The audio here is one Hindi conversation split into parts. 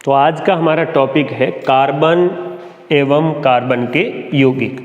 तो आज का हमारा टॉपिक है कार्बन एवं कार्बन के यौगिक।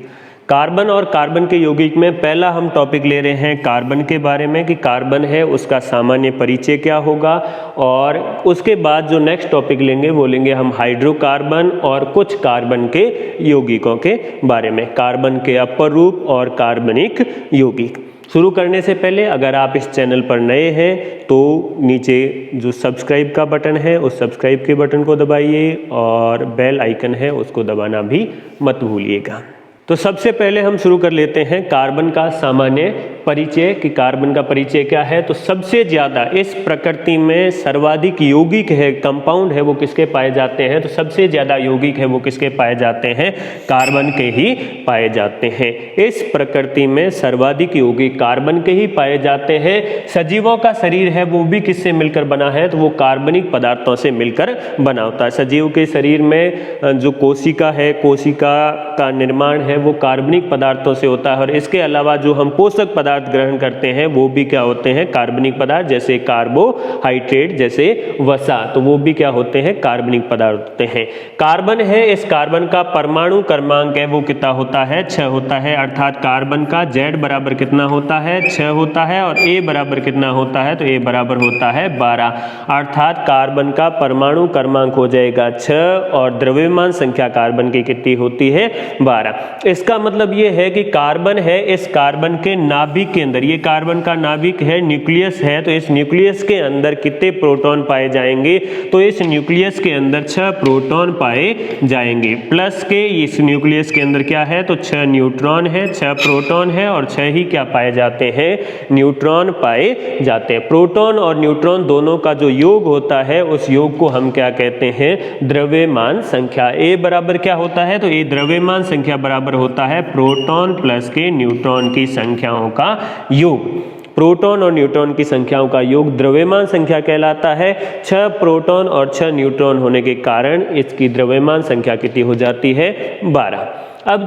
कार्बन और कार्बन के यौगिक में पहला हम टॉपिक ले रहे हैं कार्बन के बारे में कि कार्बन है उसका सामान्य परिचय क्या होगा, और उसके बाद जो नेक्स्ट टॉपिक लेंगे वो लेंगे हम हाइड्रोकार्बन और कुछ कार्बन के यौगिकों के बारे में, कार्बन के अपर रूप और कार्बनिक यौगिक। शुरू करने से पहले अगर आप इस चैनल पर नए हैं तो नीचे जो सब्सक्राइब का बटन है उस सब्सक्राइब के बटन को दबाइए और बेल आइकन है उसको दबाना भी मत भूलिएगा। तो सबसे पहले हम शुरू कर लेते हैं कार्बन का सामान्य परिचय कि कार्बन का परिचय क्या है। तो सबसे ज़्यादा इस प्रकृति में सर्वाधिक यौगिक है, कंपाउंड है, वो किसके पाए जाते हैं? तो सबसे ज़्यादा यौगिक है वो किसके पाए जाते हैं? कार्बन के ही पाए जाते हैं। इस प्रकृति में सर्वाधिक यौगिक कार्बन के ही पाए जाते हैं। सजीवों का शरीर है वो भी किससे मिलकर बना है? तो वो कार्बनिक पदार्थों से मिलकर बना होता है। सजीव के शरीर में जो कोशिका है, कोशिका का निर्माण है वो कार्बनिक पदार्थों से होता है, और इसके अलावा जो हम पोषक पदार्थ ग्रहण करते हैं वो भी क्या होते हैं? कार्बनिक पदार्थ, जैसे कार्बोहाइड्रेट, जैसे वसा, तो वो भी क्या होते हैं? कार्बनिक पदार्थ होते हैं। कार्बन है, इस कार्बन का परमाणु क्रमांक है वो कितना होता है? 6 होता है, अर्थात कार्बन का Z बराबर कितना होता है? 6 होता है, और A बराबर कितना होता है? तो A बराबर होता है 12, अर्थात कार्बन का परमाणु क्रमांक हो जाएगा 6 और द्रव्यमान संख्या कार्बन की कितनी होती है? 12। इसका मतलब ये है कि कार्बन है, इस कार्बन के नाभिक के अंदर, ये कार्बन का नाभिक है, न्यूक्लियस है, तो इस न्यूक्लियस के अंदर कितने प्रोटॉन पाए जाएंगे? तो इस न्यूक्लियस के अंदर 6 प्रोटॉन पाए जाएंगे, प्लस के इस न्यूक्लियस के अंदर क्या है? तो 6 न्यूट्रॉन है, 6 प्रोटॉन है, और 6 ही क्या पाए जाते हैं? न्यूट्रॉन पाए जाते हैं। प्रोटॉन और न्यूट्रॉन दोनों का जो योग होता है उस योग को हम क्या कहते हैं? द्रव्यमान संख्या। A बराबर क्या होता है? तो A द्रव्यमान संख्या बराबर होता है प्रोटॉन प्लस के न्यूट्रॉन की संख्याओं का योग। प्रोटॉन और न्यूट्रॉन की संख्याओं का योग द्रव्यमान संख्या कहलाता है। 6 प्रोटॉन और 6 न्यूट्रॉन होने के कारण इसकी द्रव्यमान संख्या कितनी हो जाती है? 12। अब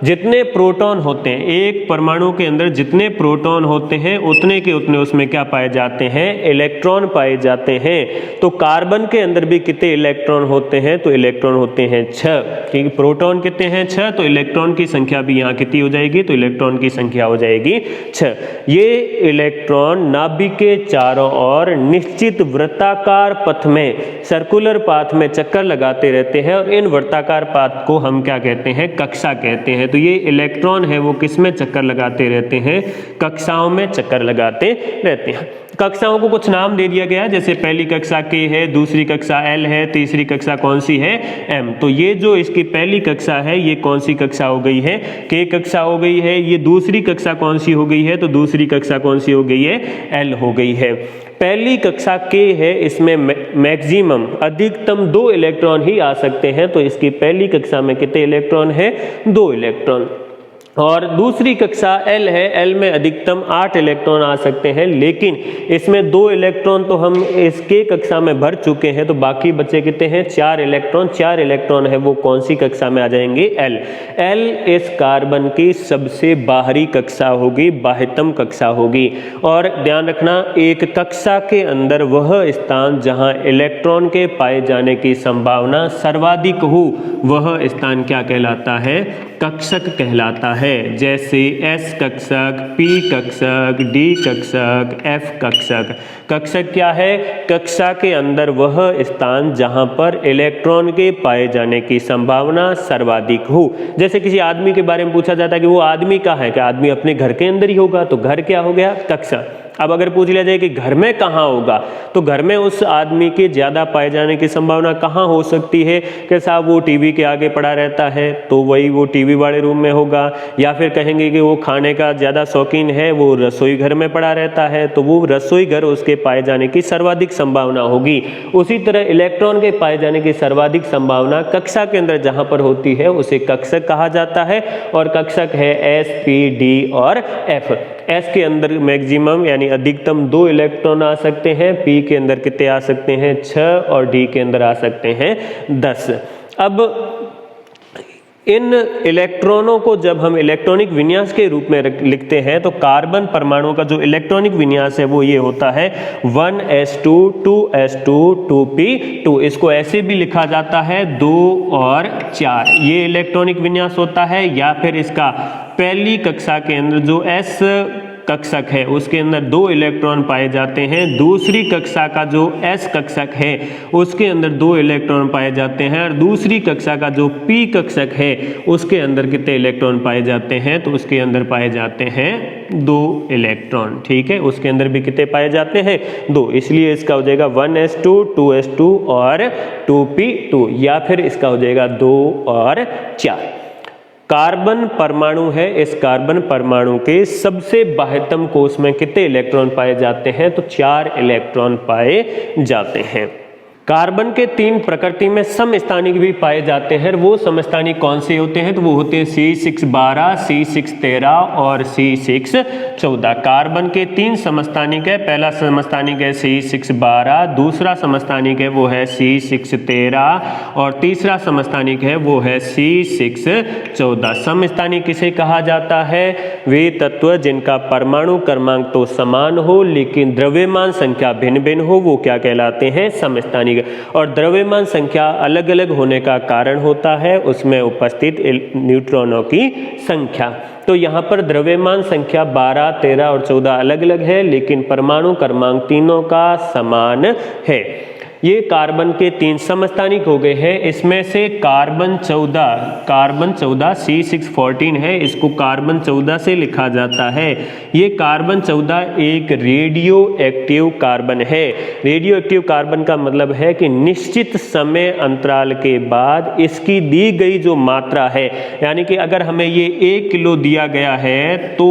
जितने प्रोटॉन होते हैं, एक परमाणु के अंदर जितने प्रोटॉन होते हैं उतने के उतने उसमें क्या पाए जाते हैं? इलेक्ट्रॉन पाए जाते हैं। तो कार्बन के अंदर भी कितने इलेक्ट्रॉन होते हैं? तो इलेक्ट्रॉन होते हैं 6, क्योंकि प्रोटॉन कितने हैं? 6, तो इलेक्ट्रॉन की संख्या भी यहाँ कितनी हो जाएगी? तो इलेक्ट्रॉन की संख्या हो जाएगी 6। ये इलेक्ट्रॉन नाभिक के चारों ओर निश्चित वृत्ताकार पथ में, सर्कुलर पाथ में चक्कर लगाते रहते हैं, और इन वृत्ताकार पाथ को हम क्या कहते हैं? कक्षा कहते हैं। तो ये इलेक्ट्रॉन है वो किस में चक्कर लगाते रहते हैं? कक्षाओं में चक्कर लगाते रहते हैं। कक्षाओं को कुछ नाम दे दिया गया, जैसे पहली कक्षा K है, दूसरी कक्षा L है, तीसरी कक्षा कौन सी है? M। तो ये जो इसकी पहली कक्षा है ये कौन सी कक्षा हो गई है? K कक्षा हो गई है। ये दूसरी कक्षा कौन सी हो गई है? तो दूसरी कक्षा कौन सी हो गई है? L हो गई है। पहली कक्षा K है, इसमें मैक्सिमम अधिकतम 2 इलेक्ट्रॉन ही आ सकते हैं, तो इसकी पहली कक्षा में कितने इलेक्ट्रॉन है? 2 इलेक्ट्रॉन। और दूसरी कक्षा L है, L में अधिकतम 8 इलेक्ट्रॉन आ सकते हैं, लेकिन इसमें 2 इलेक्ट्रॉन तो हम इसके कक्षा में भर चुके हैं, तो बाकी बचे कितने हैं? 4 इलेक्ट्रॉन। 4 इलेक्ट्रॉन है वो कौन सी कक्षा में आ जाएंगे? L। L इस कार्बन की सबसे बाहरी कक्षा होगी, बाह्यतम कक्षा होगी। और ध्यान रखना, एक कक्षा के अंदर वह स्थान जहां इलेक्ट्रॉन के पाए जाने की संभावना सर्वाधिक हो वह स्थान क्या कहलाता है? कक्षक कहलाता है। जैसे S कक्षक, P कक्षक, D कक्षक, F कक्षक। कक्षक क्या है? कक्षा के अंदर वह स्थान जहां पर इलेक्ट्रॉन के पाए जाने की संभावना सर्वाधिक हो। जैसे किसी आदमी के बारे में पूछा जाता है कि वो आदमी कहाँ है? क्या आदमी अपने घर के अंदर ही होगा? तो घर क्या हो गया? कक्षा। अब अगर पूछ लिया जाए कि घर में कहाँ होगा, तो घर में उस आदमी के ज़्यादा पाए जाने की संभावना कहाँ हो सकती है? कि साहब वो टीवी के आगे पड़ा रहता है, तो वही वो टीवी वाले रूम में होगा, या फिर कहेंगे कि वो खाने का ज़्यादा शौकीन है, वो रसोई घर में पड़ा रहता है, तो वो रसोई घर उसके पाए जाने की सर्वाधिक संभावना होगी। उसी तरह इलेक्ट्रॉन के पाए जाने की सर्वाधिक संभावना कक्षा के अंदर जहाँ पर होती है उसे कक्षक कहा जाता है, और कक्षक है S, P, D और F। S के अंदर मैक्सिमम यानी अधिकतम 2 इलेक्ट्रॉन आ सकते हैं, P के अंदर कितने आ सकते हैं? 6, और D के अंदर आ सकते हैं 10। अब इन इलेक्ट्रॉनों को जब हम इलेक्ट्रॉनिक विन्यास के रूप में लिखते हैं तो कार्बन परमाणु का जो इलेक्ट्रॉनिक विन्यास है वो ये होता है 1s2 2s2 2p2। इसको ऐसे भी लिखा जाता है 2 और 4, ये इलेक्ट्रॉनिक विन्यास होता है। या फिर इसका पहली कक्षा के अंदर जो s कक्षक है उसके अंदर 2 इलेक्ट्रॉन पाए जाते हैं, दूसरी कक्षा का जो s कक्षक है उसके अंदर 2 इलेक्ट्रॉन पाए जाते हैं, और दूसरी कक्षा का जो p कक्षक है उसके अंदर कितने इलेक्ट्रॉन पाए जाते हैं, तो उसके अंदर पाए जाते हैं 2 इलेक्ट्रॉन। ठीक है, उसके अंदर भी कितने पाए जाते हैं 2, इसलिए इसका हो जाएगा 1s2 2s2 और 2p2, या फिर इसका हो जाएगा 2 और 4। कार्बन परमाणु है, इस कार्बन परमाणु के सबसे बाह्यतम कोश में कितने इलेक्ट्रॉन पाए जाते हैं, तो 4 इलेक्ट्रॉन पाए जाते हैं। कार्बन के 3 प्रकृति में समस्थानिक भी पाए जाते हैं। वो समस्थानिक कौन से होते हैं, तो वो होते हैं C612, C613 और C614। कार्बन के 3 समस्थानिक है, पहला समस्थानिक है C612, दूसरा समस्थानिक है वो है C613 और तीसरा समस्थानिक है वो है C614। समस्थानिक किसे कहा जाता है, वे तत्व जिनका परमाणु क्रमांक तो समान हो लेकिन द्रव्यमान संख्या भिन्न भिन्न हो, वो क्या कहलाते हैं, समस्थानिक। और द्रव्यमान संख्या अलग अलग होने का कारण होता है उसमें उपस्थित न्यूट्रॉनों की संख्या। तो यहाँ पर द्रव्यमान संख्या 12, 13 और 14 अलग अलग है, लेकिन परमाणु क्रमांक तीनों का समान है। ये कार्बन के 3 समस्थानिक हो गए हैं। इसमें से कार्बन 14 C614 है, इसको कार्बन 14 से लिखा जाता है। ये कार्बन 14 एक रेडियो एक्टिव कार्बन है। रेडियो एक्टिव कार्बन का मतलब है कि निश्चित समय अंतराल के बाद इसकी दी गई जो मात्रा है, यानी कि अगर हमें ये 1 किलो दिया गया है तो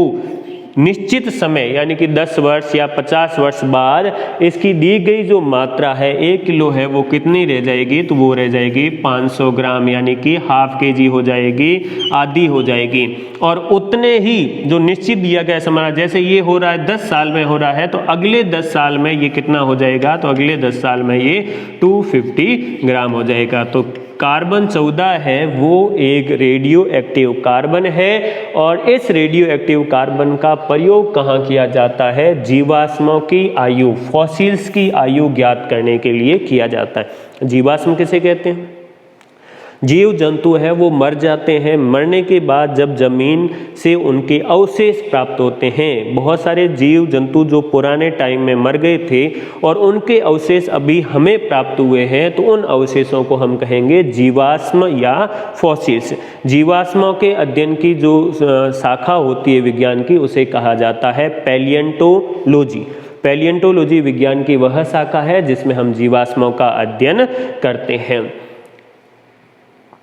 निश्चित समय यानी कि 10 वर्ष या 50 वर्ष बाद इसकी दी गई जो मात्रा है 1 किलो है, वो कितनी रह जाएगी, तो वो रह जाएगी 500 ग्राम, यानी कि ½ kg हो जाएगी, आधी हो जाएगी। और उतने ही जो निश्चित दिया गया समय, जैसे ये हो रहा है 10 साल में हो रहा है, तो अगले 10 साल में ये कितना हो जाएगा, तो अगले 10 साल में ये 250 ग्राम हो जाएगा। तो कार्बन 14 है वो एक रेडियो एक्टिव कार्बन है, और इस रेडियो एक्टिव कार्बन का प्रयोग कहाँ किया जाता है, जीवाश्मों की आयु, फॉसिल्स की आयु ज्ञात करने के लिए किया जाता है। जीवाश्म किसे कहते हैं, जीव जंतु है वो मर जाते हैं, मरने के बाद जब जमीन से उनके अवशेष प्राप्त होते हैं, बहुत सारे जीव जंतु जो पुराने टाइम में मर गए थे और उनके अवशेष अभी हमें प्राप्त हुए हैं, तो उन अवशेषों को हम कहेंगे जीवाश्म या फॉसिल्स। जीवाश्मों के अध्ययन की जो शाखा होती है विज्ञान की, उसे कहा जाता है पैलियंटोलॉजी। पैलियंटोलॉजी विज्ञान की वह शाखा है जिसमें हम जीवाश्मों का अध्ययन करते हैं।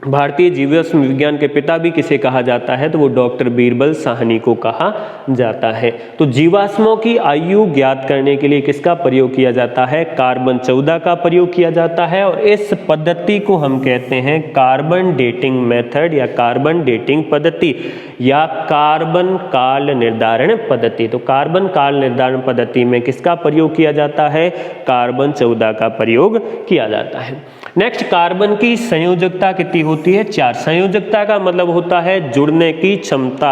भारतीय जीवाश्म विज्ञान के पिता भी किसे कहा जाता है, तो वो डॉक्टर बीरबल साहनी को कहा जाता है। तो जीवाश्मों की आयु ज्ञात करने के लिए किसका प्रयोग किया जाता है, कार्बन 14 का प्रयोग किया जाता है, और इस पद्धति को हम कहते हैं कार्बन डेटिंग मेथड या कार्बन डेटिंग पद्धति या कार्बन काल निर्धारण पद्धति। तो कार्बन काल निर्धारण पद्धति में किसका प्रयोग किया जाता है, कार्बन 14 का प्रयोग किया जाता है। नेक्स्ट, कार्बन की संयोजकता कितनी होती है, 4। संयोजकता का मतलब होता है जुड़ने की क्षमता।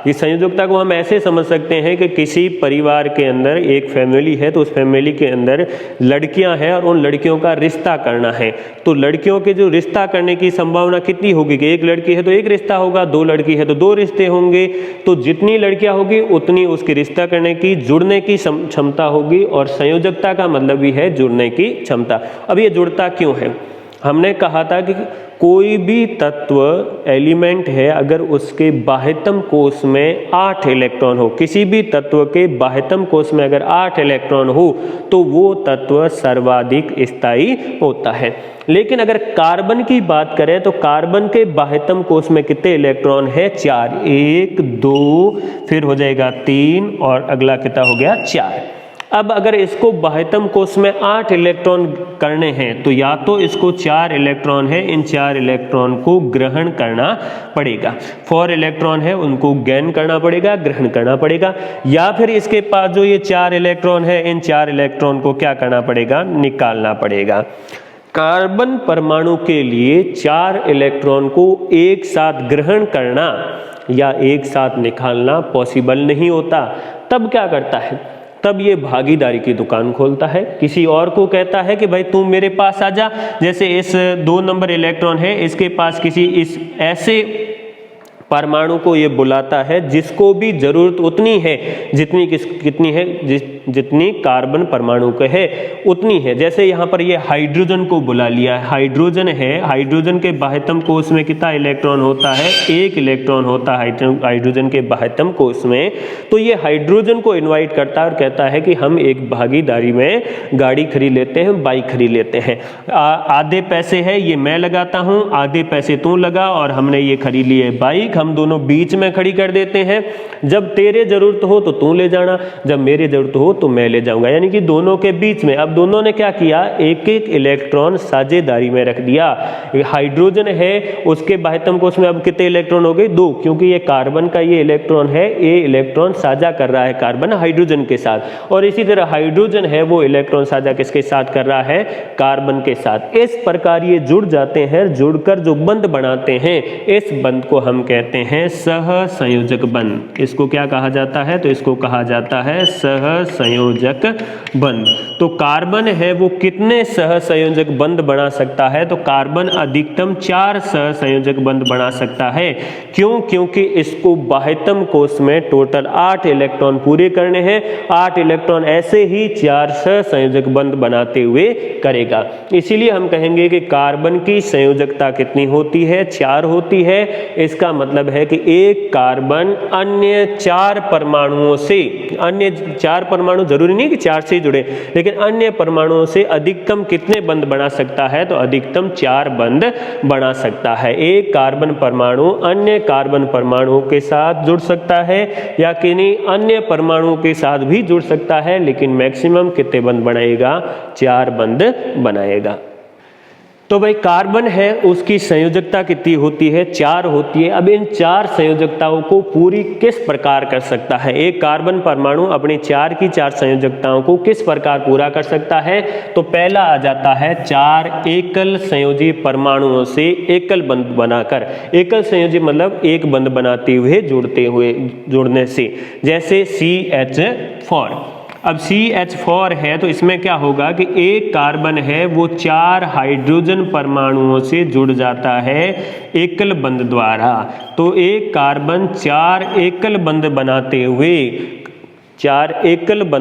इस संयोजकता को हम ऐसे समझ सकते हैं कि किसी परिवार के अंदर एक फैमिली है, तो उस फैमिली के अंदर लड़कियां हैं और उन लड़कियों का रिश्ता करना है, तो लड़कियों के जो रिश्ता करने की संभावना कितनी होगी कि एक लड़की है तो एक रिश्ता होगा, 2 लड़की है तो 2 रिश्ते होंगे, तो जितनी लड़कियां होगी उतनी उसकी रिश्ता करने की, जुड़ने की क्षमता होगी। और संयोजकता का मतलब भी है जुड़ने की क्षमता। अब ये जुड़ता क्यों है, हमने कहा था कि कोई भी तत्व एलिमेंट है, अगर उसके बाह्यतम कोश में 8 इलेक्ट्रॉन हो, किसी भी तत्व के बाह्यतम कोश में अगर 8 इलेक्ट्रॉन हो तो वो तत्व सर्वाधिक स्थायी होता है। लेकिन अगर कार्बन की बात करें तो कार्बन के बाह्यतम कोश में कितने इलेक्ट्रॉन है, 4, 1 2 फिर हो जाएगा 3 और अगला कितना हो गया 4। अब अगर इसको बाह्यतम कोश में 8 इलेक्ट्रॉन करने हैं, तो या तो इसको 4 इलेक्ट्रॉन है, इन 4 इलेक्ट्रॉन को ग्रहण करना पड़ेगा, 4 इलेक्ट्रॉन है उनको गेन करना पड़ेगा, ग्रहण करना पड़ेगा, या फिर इसके पास जो ये 4 इलेक्ट्रॉन है, इन 4 इलेक्ट्रॉन को क्या करना पड़ेगा, निकालना पड़ेगा। कार्बन परमाणु के लिए 4 इलेक्ट्रॉन को एक साथ ग्रहण करना या एक साथ निकालना पॉसिबल नहीं होता। तब क्या करता है, तब ये भागीदारी की दुकान खोलता है, किसी और को कहता है कि भाई तू मेरे पास आ जा। जैसे इस 2 नंबर इलेक्ट्रॉन है, इसके पास किसी इस ऐसे परमाणु को ये बुलाता है जिसको भी जरूरत उतनी है कितनी है, जितनी कार्बन परमाणु को है उतनी है। जैसे यहाँ पर ये हाइड्रोजन को बुला लिया, हाइड्रोजन है, हाइड्रोजन के बाह्यतम कोश में कितना इलेक्ट्रॉन होता है, 1 इलेक्ट्रॉन होता है हाइड्रोजन के बाह्यतम कोश में। तो ये हाइड्रोजन को इन्वाइट करता है और कहता है कि हम एक भागीदारी में गाड़ी खरीद लेते हैं, बाइक खरीद लेते हैं। आधे पैसे है ये मैं लगाता हूँ, आधे पैसे तू लगा, और हमने ये खरीद ली है बाइक, हम दोनों बीच में खड़ी कर देते हैं। जब तेरे जरूरत हो तो तू ले जाना, जब मेरे जरूरत हो तो मैं ले जाऊंगा, यानी कि दोनों के बीच में। अब दोनों ने क्या किया, एक एक इलेक्ट्रॉन साझेदारी में रख दिया। हाइड्रोजन है, उसके बाह्यतम कोश में अब कितने इलेक्ट्रॉन हो गए, 2, क्योंकि ये कार्बन का ये इलेक्ट्रॉन है, ये इलेक्ट्रॉन साझा कर रहा है कार्बन हाइड्रोजन के साथ। और इसी तरह हाइड्रोजन है, वो इलेक्ट्रॉन साझा किसके साथ कर रहा है, कार्बन के साथ। इस प्रकार ये जुड़ जाते हैं, जुड़कर जो बंध बनाते हैं, इस बंध को हम कहते हैं सहसंयोजक बंध। इसको क्या कहा जाता है, तो इसको कहा जाता है सहसंयोजक बंध। तो कार्बन है वो कितने सहसंयोजक बंध बना सकता है, तो कार्बन अधिकतम 4 सहसंयोजक बंध बना सकता है। क्यों, क्योंकि इसको बाह्यतम कोश में टोटल 8 इलेक्ट्रॉन पूरे करने हैं। 8 इलेक्ट्रॉन ऐसे ही 4 सहसंयोजक बंध बनाते हुए करेगा। इसीलिए हम कहेंगे कि कार्बन की संयोजकता कितनी होती है, 4 होती है। इसका मतलब है कि एक कार्बन अन्य 4 परमाणुओं से, अन्य 4 परमाणु जरूरी नहीं कि 4 से ही जुड़े, लेकिन अन्य परमाणुओं से अधिकतम कितने बंध बना सकता है, तो अधिकतम 4 बंध बना सकता है। एक कार्बन परमाणु अन्य कार्बन परमाणु के साथ जुड़ सकता है या किन्हीं अन्य परमाणु के साथ भी जुड़ सकता है, लेकिन मैक्सिमम कितने बंध बनाएगा, 4 बंध बनाएगा। तो भाई कार्बन है उसकी संयोजकता कितनी होती है, 4 होती है। अब इन 4 संयोजकताओं को पूरी किस प्रकार कर सकता है, एक कार्बन परमाणु अपनी 4 की 4 संयोजकताओं को किस प्रकार पूरा कर सकता है, तो पहला आ जाता है 4 एकल संयोजी परमाणुओं से एकल बंध बनाकर। एकल संयोजी मतलब एक बंध बनाते हुए जुड़ने से, जैसे CH4। अब CH4 है तो इसमें क्या होगा कि एक कार्बन है वो 4 हाइड्रोजन परमाणुओं से जुड़ जाता है एकल बंध द्वारा। तो एक कार्बन 4 एकल बंध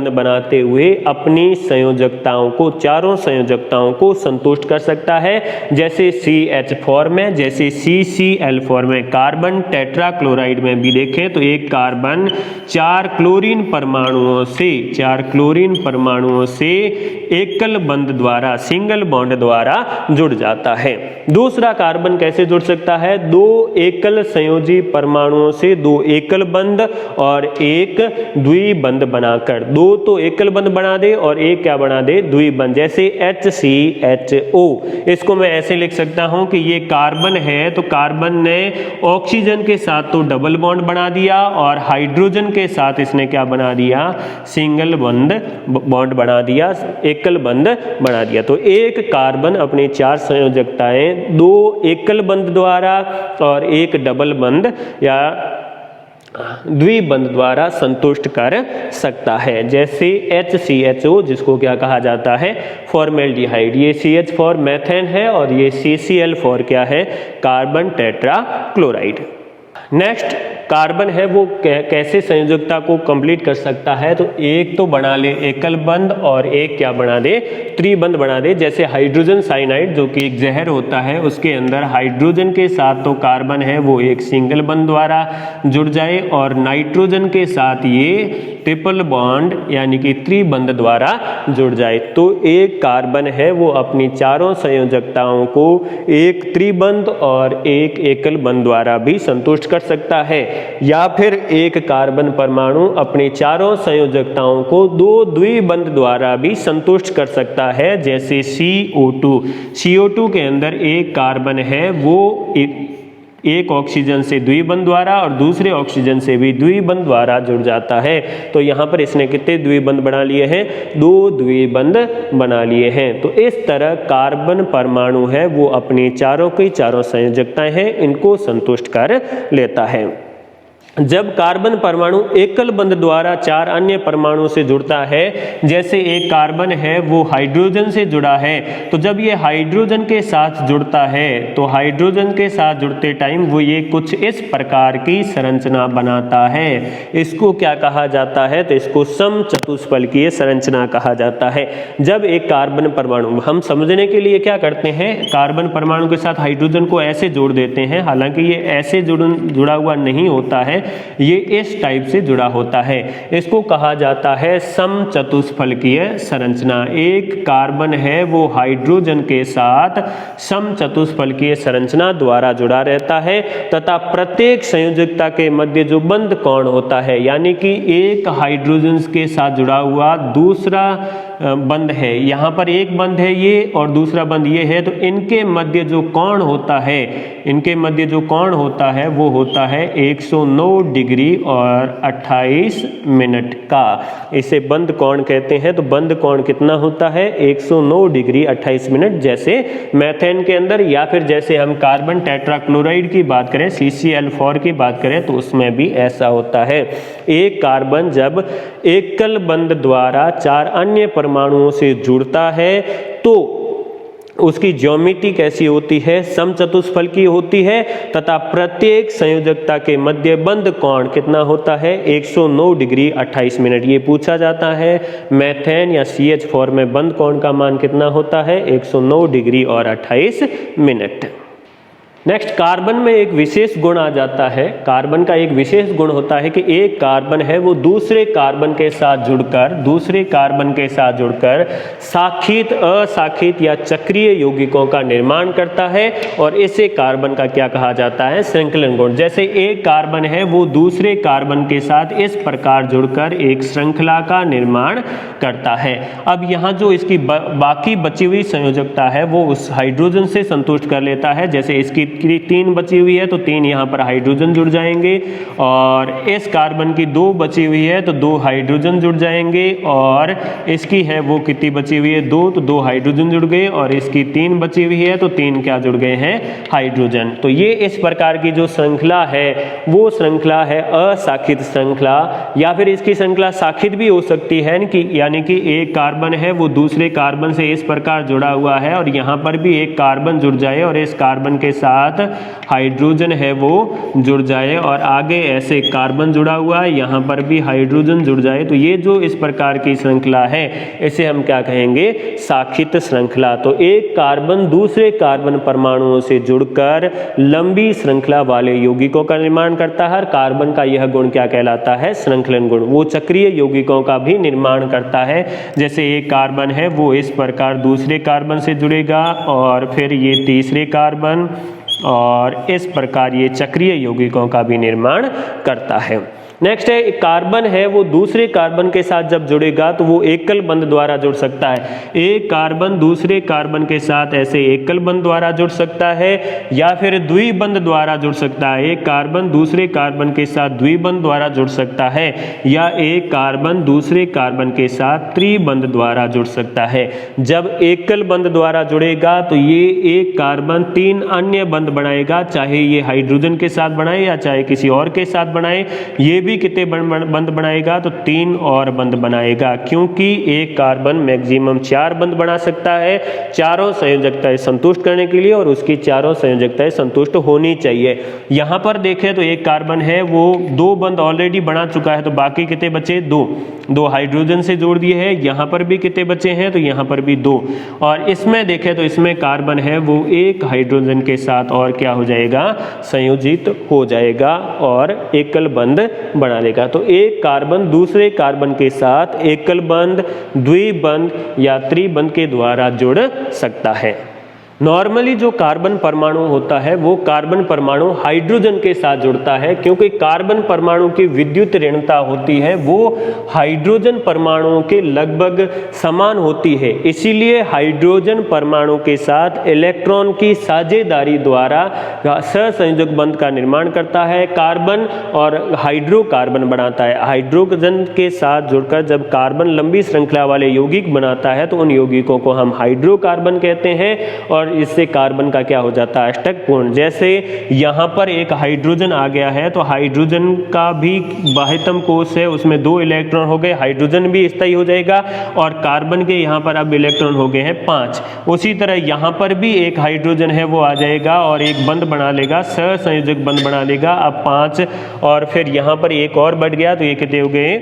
बनाते हुए अपनी संयोजकताओं को, चारों संयोजकताओं को संतुष्ट कर सकता है। जैसे CH4 में, जैसे CCl4 में, कार्बन टेट्राक्लोराइड में भी देखें तो एक कार्बन 4 क्लोरीन परमाणुओं से एकल बंध द्वारा, सिंगल बॉन्ड द्वारा जुड़ जाता है। दूसरा कार्बन कैसे जुड़ सकता है, 2 एकल संयोजी परमाणुओं से 2 एकल बंध और एक द्विबंध बनाकर। 2 तो एकल बंध बना दे और एक क्या बना दे, द्विबंध। जैसे HCHO, इसको मैं ऐसे लिख सकता हूं कि ये कार्बन है तो कार्बन ने ऑक्सीजन के साथ तो डबल बॉन्ड बना दिया और हाइड्रोजन के साथ इसने क्या बना दिया, सिंगल बॉन्ड बना दिया, एकल बंध बना दिया। तो एक कार्बन अपनी 4 संयोजकताएं 2 एकल बंध द्वारा और एक डबल बंध या द्विबंध द्वारा संतुष्ट कर सकता है। जैसे HCHO, जिसको क्या कहा जाता है, फॉर्मेल्डिहाइड। ये CH4 मेथेन है और ये CCl4 क्या है, कार्बन टेट्राक्लोराइड। नेक्स्ट कार्बन है वो कैसे संयोजकता को कंप्लीट कर सकता है, तो एक तो बना ले एकल बंध और एक क्या बना दे, त्रिबंध बना दे। जैसे हाइड्रोजन साइनाइड जो कि एक जहर होता है, उसके अंदर हाइड्रोजन के साथ तो कार्बन है वो एक सिंगल बंध द्वारा जुड़ जाए और नाइट्रोजन के साथ ये ट्रिपल बॉन्ड यानी कि त्रिबंध द्वारा जुड़ जाए। तो एक कार्बन है वो अपनी चारों संयोजकताओं को एक त्रिबंध और एक एकल बंध द्वारा भी संतुष्ट कर सकता है, या फिर एक कार्बन परमाणु अपनी चारों संयोजकताओं को 2 द्विबंध द्वारा भी संतुष्ट कर सकता है। जैसे CO2 के अंदर एक कार्बन है वो एक ऑक्सीजन से द्विबंध द्वारा और दूसरे ऑक्सीजन से भी द्विबंध द्वारा जुड़ जाता है। तो यहाँ पर इसने कितने द्विबंध बना लिए हैं? 2 द्विबंध बना लिए हैं। तो इस तरह कार्बन परमाणु है वो अपनी चारों की चारों संयोजकताएं हैं इनको संतुष्ट कर लेता है। जब कार्बन परमाणु एकल बंध द्वारा 4 अन्य परमाणु से जुड़ता है, जैसे एक कार्बन है वो हाइड्रोजन से जुड़ा है, तो जब ये हाइड्रोजन के साथ जुड़ता है तो हाइड्रोजन के साथ जुड़ते टाइम वो ये कुछ इस प्रकार की संरचना बनाता है। इसको क्या कहा जाता है? तो इसको समचतुष्फलकीय संरचना कहा जाता है। जब एक कार्बन परमाणु, हम समझने के लिए क्या करते हैं, कार्बन परमाणु के साथ हाइड्रोजन को ऐसे जोड़ देते हैं, हालांकि ये ऐसे जुड़ा हुआ नहीं होता है, ये इस टाइप से जुड़ा होता है। इसको कहा जाता है समचतुष्फलकीय संरचना। एक कार्बन है वो हाइड्रोजन के साथ समचतुष्फलकीय संरचना द्वारा जुड़ा रहता है तथा प्रत्येक संयोजकता के मध्य जो बंध कोण होता है, यानी कि एक हाइड्रोजन के साथ जुड़ा हुआ दूसरा बंध है, यहाँ पर एक बंध है ये और दूसरा बंध ये है, तो इनके मध्य जो कोण होता है, इनके मध्य जो कोण होता है वो होता है 109 डिग्री और 28 मिनट का। इसे बंध कोण कहते हैं। तो बंध कोण कितना होता है? 109 डिग्री 28 मिनट। जैसे मेथेन के अंदर या फिर जैसे हम कार्बन टेट्राक्लोराइड की बात करें, CCl4 की बात करें, तो उसमें भी ऐसा होता है। एक कार्बन जब एकल बंध द्वारा 4 अन्य परमाणुओं से जुड़ता है तो उसकी ज्योमेट्री कैसी होती है? समचतुष्फलकीय होती है तथा प्रत्येक संयोजकता के मध्य बंध कोण कितना होता है? 109 डिग्री 28 मिनट। ये पूछा जाता है मेथेन या CH4 में बंध कोण का मान कितना होता है? 109 डिग्री और 28 मिनट। नेक्स्ट, कार्बन में एक विशेष गुण आ जाता है। कार्बन का एक विशेष गुण होता है कि एक कार्बन है वो दूसरे कार्बन के साथ जुड़कर साखित, असाखित या चक्रीय यौगिकों का निर्माण करता है और इसे कार्बन का क्या कहा जाता है? श्रृंखलन गुण। जैसे एक कार्बन है वो दूसरे कार्बन के साथ इस प्रकार जुड़कर एक श्रृंखला का निर्माण करता है। अब यहाँ जो इसकी बाकी बची हुई संयोजकता है वो उस हाइड्रोजन से संतुष्ट कर लेता है। जैसे इसकी 3 बची हुई है तो 3 यहाँ पर हाइड्रोजन जुड़ जाएंगे, और इस कार्बन की 2 बची हुई है तो 2 हाइड्रोजन जुड़ जाएंगे, और इसकी है वो कितनी बची हुई है? 2, तो 2 हाइड्रोजन जुड़ गए, और इसकी 3 बची हुई है तो 3 क्या जुड़ गए हैं? हाइड्रोजन। तो ये इस प्रकार की जो श्रृंखला है वो श्रृंखला है असाखित श्रृंखला, या फिर इसकी श्रृंखला साखित भी हो सकती है कि यानी कि एक कार्बन है वो दूसरे कार्बन से इस प्रकार जुड़ा हुआ है और यहाँ पर भी एक कार्बन जुड़ जाए और इस कार्बन के साथ हाइड्रोजन है वो जुड़ जाए, और आगे ऐसे कार्बन जुड़ा हुआ है यहाँ पर भी हाइड्रोजन जुड़ जाए। तो ये जो इस प्रकार की श्रृंखला है इसे हम क्या कहेंगे? साखित श्रृंखला। तो एक कार्बन दूसरे कार्बन परमाणुओं से जुड़कर लंबी श्रृंखला वाले यौगिकों का निर्माण करता है। कार्बन का यह गुण क्या कहलाता है? श्रृंखलन गुण। वो चक्रीय यौगिकों का भी निर्माण करता है। जैसे एक कार्बन है वो इस प्रकार दूसरे कार्बन से जुड़ेगा और फिर ये तीसरे कार्बन, और इस प्रकार ये चक्रीय यौगिकों का भी निर्माण करता है। नेक्स्ट है, कार्बन है वो दूसरे कार्बन के साथ जब जुड़ेगा तो वो एकल बंध द्वारा जुड़ सकता है। एक कार्बन दूसरे कार्बन के साथ ऐसे एकल बंध द्वारा जुड़ सकता है या फिर द्विबंध द्वारा जुड़ सकता है। एक कार्बन दूसरे कार्बन के साथ द्विबंध द्वारा जुड़ सकता है, या एक कार्बन दूसरे कार्बन के साथ त्रिबंध द्वारा जुड़ सकता है। जब एकल बंध द्वारा जुड़ेगा तो ये एक कार्बन 3 अन्य बंध बनाएगा, चाहे ये हाइड्रोजन के साथ बनाए या चाहे किसी और के साथ बनाए। ये भी कितने बंध बनाएगा? तो 3 और बंध बनाएगा, क्योंकि एक कार्बन मैक्सिमम 4 बंध बना सकता है चारों संयोजकताएं संतुष्ट करने के लिए, और उसकी चारों संयोजकताएं संतुष्ट होनी चाहिए। यहाँ पर देखें तो एक कार्बन है वो 2 बंध ऑलरेडी बना चुका है, तो बाकी कितने बचे? 2 हाइड्रोजन से जोड़ दिए हैं। यहाँ पर भी कितने बचे हैं? तो यहाँ पर भी 2। और इसमें देखें तो इसमें कार्बन है वो एक हाइड्रोजन के साथ और क्या हो जाएगा? संयोजित हो जाएगा और एकल बंध बना लेगा। तो एक कार्बन दूसरे कार्बन के साथ एकल बंध, द्विबंध या त्रिबंध के द्वारा जुड़ सकता है। नॉर्मली जो कार्बन परमाणु होता है वो कार्बन परमाणु हाइड्रोजन के साथ जुड़ता है, क्योंकि कार्बन परमाणु की विद्युत ऋणता होती है वो हाइड्रोजन परमाणुओं के लगभग समान होती है। इसीलिए हाइड्रोजन परमाणु के साथ इलेक्ट्रॉन की साझेदारी द्वारा सहसंयोजक बंध का निर्माण करता है कार्बन और हाइड्रोकार्बन बनाता है। हाइड्रोजन के साथ जुड़कर जब कार्बन लंबी श्रृंखला वाले यौगिक बनाता है तो उन यौगिकों को हम हाइड्रोकार्बन कहते हैं और इससे कार्बन का क्या हो जाता है, अष्टक पूर्ण। जैसे यहाँ पर एक हाइड्रोजन आ गया है तो हाइड्रोजन का भी बाह्यतम कोश है, उसमें 2 इलेक्ट्रॉन हो गए, हाइड्रोजन भी स्थायी हो जाएगा और कार्बन के यहाँ पर अब इलेक्ट्रॉन हो गए हैं 5। उसी तरह यहाँ पर भी एक हाइड्रोजन है वो आ जाएगा और एक बंध बना लेगा, सहसंयोजक बंध बना लेगा अब 5, और फिर यहाँ पर एक और बढ़ गया तो ये कितने हो गए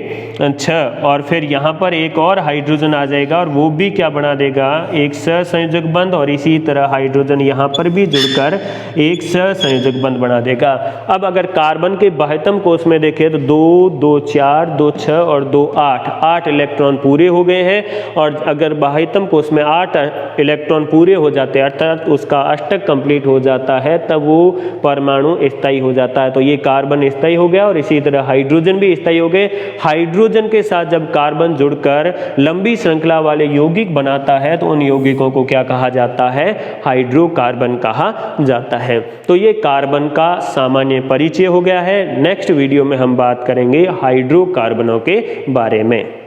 6, और फिर यहाँ पर एक और हाइड्रोजन आ जाएगा और वो भी क्या बना देगा, एक सहसंयोजक बंध, और इसी तरह हाइड्रोजन यहाँ पर भी जुड़कर एक सहसंयोजक बंध बना देगा। अब अगर कार्बन के बाह्यतम कोश में देखें तो 2, 2, 4, 2, 6 और 2, 8 इलेक्ट्रॉन पूरे हो गए हैं, और अगर बाह्यतम कोश में 8 इलेक्ट्रॉन पूरे हो जाते हैं अर्थात उसका अष्टक कंप्लीट हो जाता है तब वो परमाणु स्थायी हो जाता है। तो ये कार्बन स्थायी हो गया और इसी तरह हाइड्रोजन भी स्थायी हो गए। हाइड्रोजन के साथ जब कार्बन जुड़कर लंबी श्रृंखला वाले यौगिक बनाता है तो उन यौगिकों को क्या कहा जाता है, हाइड्रोकार्बन कहा जाता है। तो ये कार्बन का सामान्य परिचय हो गया है। नेक्स्ट वीडियो में हम बात करेंगे हाइड्रोकार्बनों के बारे में।